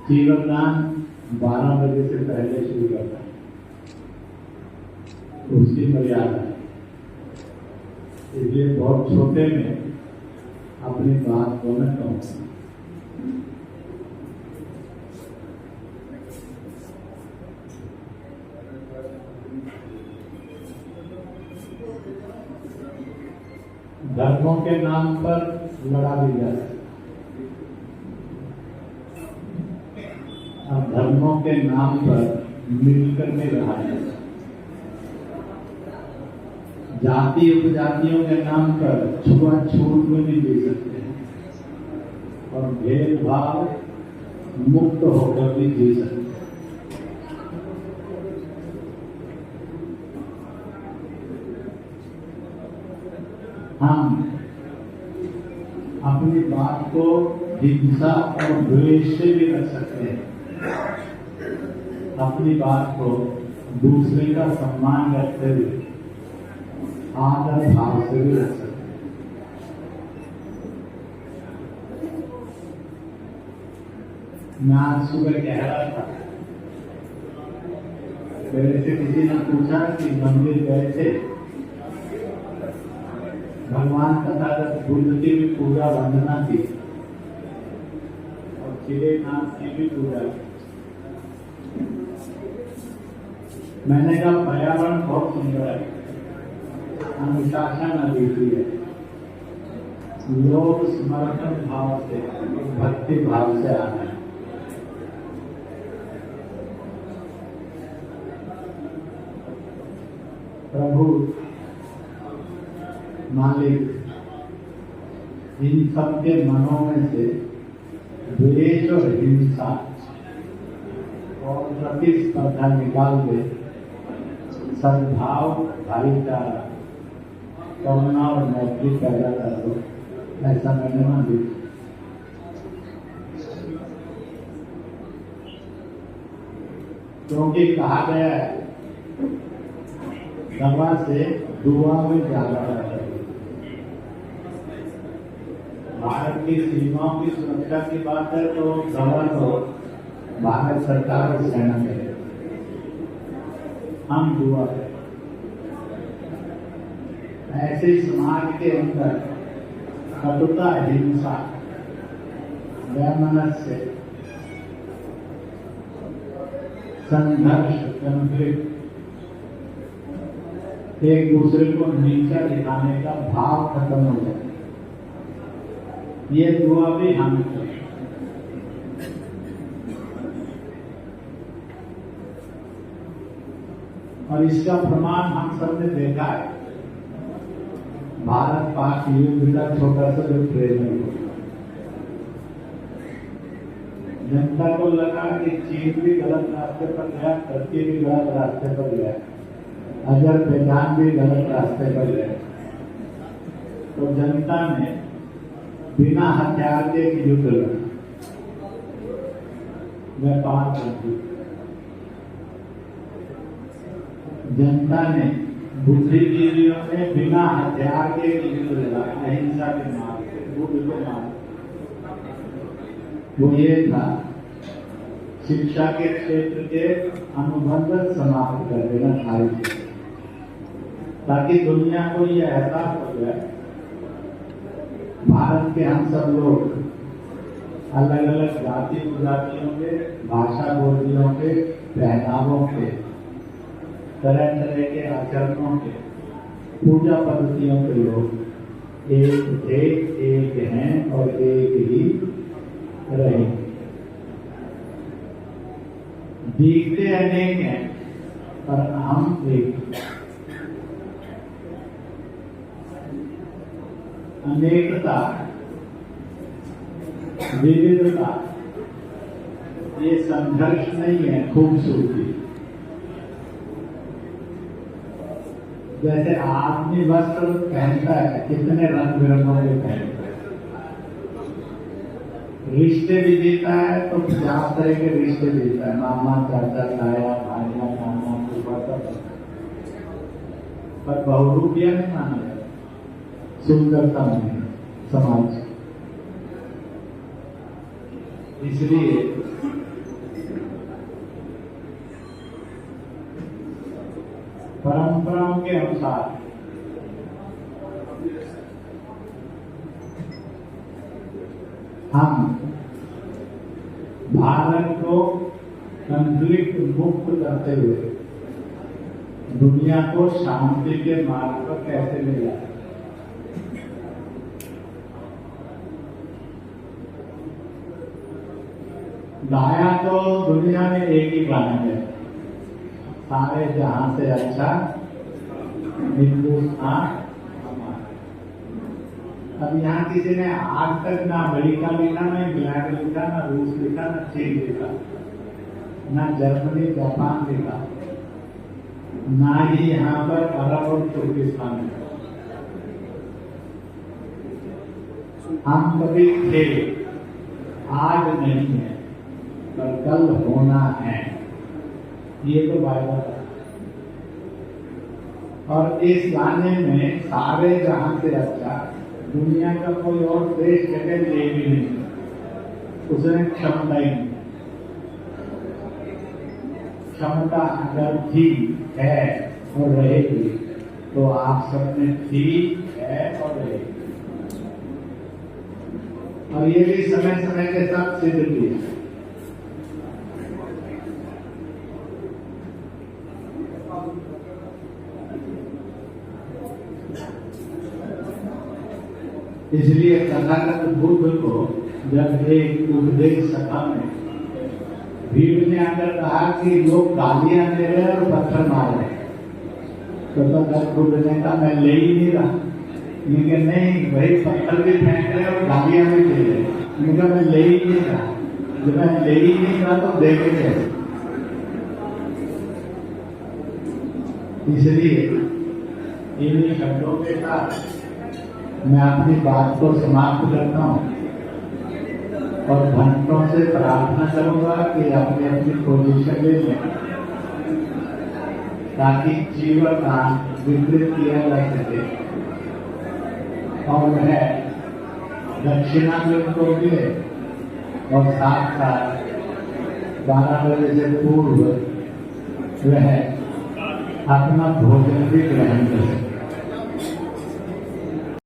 जीवनदान 12 बजे से पहले शुरू करता है, उसकी मर्यादा है। इसलिए बहुत छोटे में अपनी बात को न कहूँ। धर्मों के नाम पर लड़ा भी जाता है। अब धर्मों के नाम पर मिलकर नहीं रहा जाता। जाति उपजातियों के नाम पर छुआछूत में भी जी सकते हैं और भेदभाव मुक्त होकर भी जी सकते हैं। हम अपनी बात को हिंसा और द्वेष से भी रख सकते हैं, अपनी बात को दूसरे का सम्मान रखते हुए आदर भाव से भी रख सकते हैं। मैं आज सुबह कह रहा था, मेरे से किसी ने पूछा कि मंदिर गए थे, भगवान तथागत बुद्ध की भी पूजा वंदना की और चिरेनाथ की भी पूजा की। मैंने कहा पर्यावरण बहुत सुंदर है, अनुशासन अद्वितीय है, लोग समर्पण भाव से भक्ति भाव से आना है। प्रभु मालिक इन सबके मनों में से द्वेष और हिंसा और प्रतिस्पर्धा निकाल दे, सद्भाव, भाईचारा, करुणा और मैत्री पैदा कर दो, ऐसा मैंने मांगी। क्योंकि कहा गया है दवा से दुआ में ज्यादा है। भारत की सीमाओं की सुरक्षा की बात है तो दवा तो भारत सरकार और सेना करे, हम दुआ करें। ऐसे समाज के अंदर कटुता, हिंसा, वैमनस्य, संघर्ष, कॉन्फ्लिक्ट, एक दूसरे को नीचा दिखाने का भाव खत्म हो जाए, ये दुआ भी हम करें। और इसका प्रमाण हम सबने देखा है। भारत पाक युद्ध का छोटा सा जो ट्रेलर हुआ, जनता को लगा कि चीन भी गलत रास्ते पर गया, टर्की भी गलत रास्ते पर गया, अजरबैजान भी गलत रास्ते पर गया, तो जनता ने बिना हथियार के युद्ध लड़ा, व्यापार कर दी। जनता ने, बुद्धिजीवियों ने बिना हथियार के युद्ध लड़ा, अहिंसा के मार्ग से, बुद्ध के मार्ग। वो ये था, शिक्षा के क्षेत्र के अनुबंध समाप्त कर देना सारी चीजें, ताकि दुनिया को ये एहसास हो जाए भारत के हम सब लोग अलग अलग जाति उपजातियों के, भाषा बोलियों के, पहनावों के, तरह तरह के आचरणों के, पूजा पद्धतियों के लोग एक थे, एक हैं और एक ही रहेंगे। दिखते अनेक हैं पर हम एक। अनेकता, विविधता, ये संघर्ष नहीं है, खूबसूरती। जैसे आदमी वस्त्र पहनता है, कितने रंग बिरंगों के पहनता है, रिश्ते भी देता है तो 50 तरह के रिश्ते देता है, मामा, चाचा, ताया, भाइया, नाना, फूफा, पर बहुरूपिया नहीं माना जाता, सुंदरता नहीं समाज। इसलिए के अनुसार हम भारत को कंफ्लिक्ट मुक्त करते हुए दुनिया को शांति के मार्ग पर कैसे ले जाए। गाया तो दुनिया में एक ही गाना है, सारे जहां से अच्छा हिंदुस्तान। अब यहाँ किसी ने आज तक ना अमेरिका लिखा, ना इंग्लैंड लिखा, ना रूस लिखा, ना चीन लिखा, ना जर्मनी जापान लिखा, ना ही यहाँ पर अरब और तुर्किस्तान लिखा। हम कभी थे, आज नहीं है, पर कल होना है, ये तो बाइबल है। और इस गाने में सारे जहां से अच्छा दुनिया का कोई और देश जगह ले भी नहीं, उसने क्षमता ही नहीं। क्षमता अगर थी, है और रहेगी तो आप सब में थी, है और रहेगी। और ये भी समय समय के साथ सिद्ध भी है। इसलिए तथागत बुद्ध को जब एक उपदेश सभा में भीड़ ने आकर कहा कि लोग गालियां दे रहे और पत्थर मार रहे, तो तथागत बुद्ध ने कहा मैं ले ही नहीं रहा। लेकिन नहीं, वही पत्थर भी फेंक रहे और गालियां भी दे रहे। उनका मैं ले ही नहीं रहा, जब मैं ले ही नहीं रहा तो देखे कैसे। इसलिए इन शब्दों के साथ मैं अपनी बात को समाप्त करता हूं और भक्तों से प्रार्थना करूंगा कि अपनी अपनी पोजीशन ले लें, ताकि जीवन का विकृत किया जा सके और वह दक्षिणा में उनको मिले और साथ साथ 12 बजे से पूर्व वह अपना भोजन भी ग्रहण कर सके।